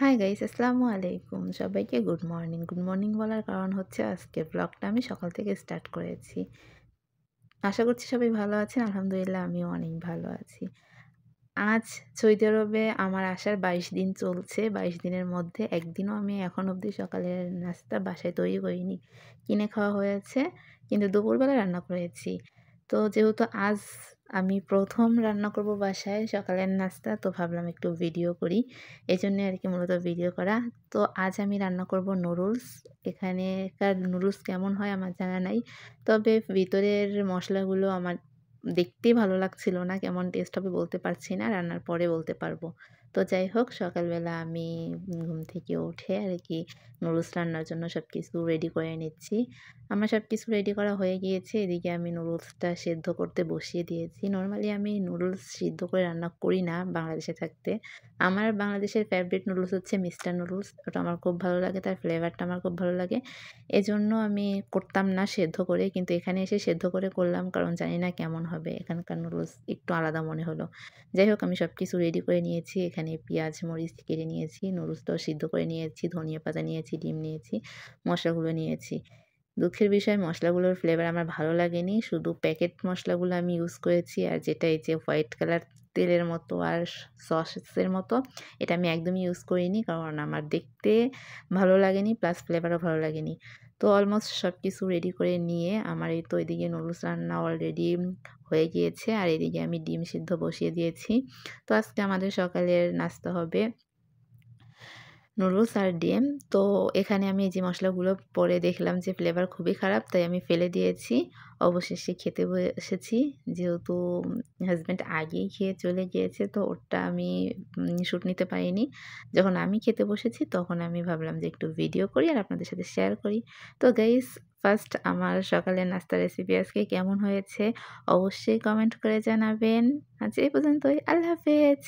Hi guys, আসসালামু আলাইকুম। সবাইকে গুড মর্নিং। গুড মর্নিং বলার কারণ হচ্ছে আজকের ব্লগটা আমি সকাল থেকে স্টার্ট করেছি। আশা করছি সবাই ভালো আছেন। আলহামদুলিল্লাহ আমিও অনেক ভালো আছি। আজ সৌদি আরবে আমার আসার ২২ দিন চলছে। ২২ দিনের মধ্যে একদিনও আমি এখন অবধি সকালের নাস্তা বাসায় তৈরি করিনি। কিনে খাওয়া হয়েছে, কিন্তু দুপুরবেলা রান্না করেছি। তো যেহেতু আজ আমি ১ম রান্না করব বাসায় সকালের নাস্তা, তো ভাবলাম একটু ভিডিও করি। এজন্যই আরকি মূলত ভিডিও করা। তো আজ আমি রান্না করব নুডলস। এখানেকার নুডলস কেমন হয় আমার জানা নাই। তবে ভিতরের মসলাগুলো আমার দেখতেই ভালো লাগছিল না। কেমন টেস্ট হবে বলতে পারছি না। রান্নার পরে বলতে পারব। তো যাই হোক, সকালবেলা আমি ঘুম থেকে উঠে আরকি নুডলস রান্নার জন্য সবকিছু রেডি করে নিচ্ছি। আমার সবকিছু রেডি করা হয়ে গিয়েছে। এদিকে আমি নুডলসটা সেদ্ধ করতে বসিয়ে দিয়েছি। নরমালি আমি নুডলস সিদ্ধ করে রান্না করি না বাংলাদেশে থাকতে। আমার বাংলাদেশের ফেভারিট নুডলস হচ্ছে মিস্টার নুডলস। ওটা আমার খুব ভালো লাগে। তার ফ্লেভারটা আমার খুব ভালো লাগে। এজন্য আমি করতাম না সেদ্ধ করে। কিন্তু এখানে এসে সেদ্ধ করে করলাম, কারণ জানি না কেমন হবে। এখানকার নুডলস একটু আলাদা মনে হলো। যাই হোক, আমি সবকিছু রেডি করে নিয়েছি। এখানে পেঁয়াজ, মরিচ কেটে নিয়েছি। নুডলসটাও সিদ্ধ করে নিয়েছি। ধনিয়া পাতা নিয়েছি, ডিম নিয়েছি, মসলাগুলো নিয়েছি। দুঃখের বিষয়, মসলাগুলোর ফ্লেভার আমার ভালো লাগেনি। শুধু প্যাকেট মসলাগুলো আমি ইউজ করেছি। আর যেটা এই যে হোয়াইট কালার তেলের মতো আর সসের মতো, এটা আমি একদমই ইউজ করিনি। কারণ আমার দেখতে ভালো লাগেনি, প্লাস ফ্লেভারও ভালো লাগেনি। তো অলমোস্ট সবকিছু রেডি করে নিয়ে আমার এই তো এদিকে নুডলস রান্না অলরেডি হয়ে গিয়েছে। আর এদিকে আমি ডিম সিদ্ধ বসিয়ে দিয়েছি। তো আজকে আমাদের সকালের নাস্তা হবে নুডলস আর ডিম। তো এখানে আমি এই যে মসলাগুলো পরে দেখলাম যে ফ্লেভার খুবই খারাপ, তাই আমি ফেলে দিয়েছি। অবশেষে খেতে বসেছি। যেহেতু হাসব্যান্ড আগেই খেয়ে চলে গিয়েছে, তো ওরটা আমি শুট নিতে পারিনি। যখন আমি খেতে বসেছি তখন আমি ভাবলাম যে একটু ভিডিও করি আর আপনাদের সাথে শেয়ার করি। তো গাইস, ফার্স্ট আমার সকালের নাস্তার রেসিপি আজকে কেমন হয়েছে অবশ্যই কমেন্ট করে জানাবেন। আজ এই পর্যন্তই। আল্লাহ হাফেজ।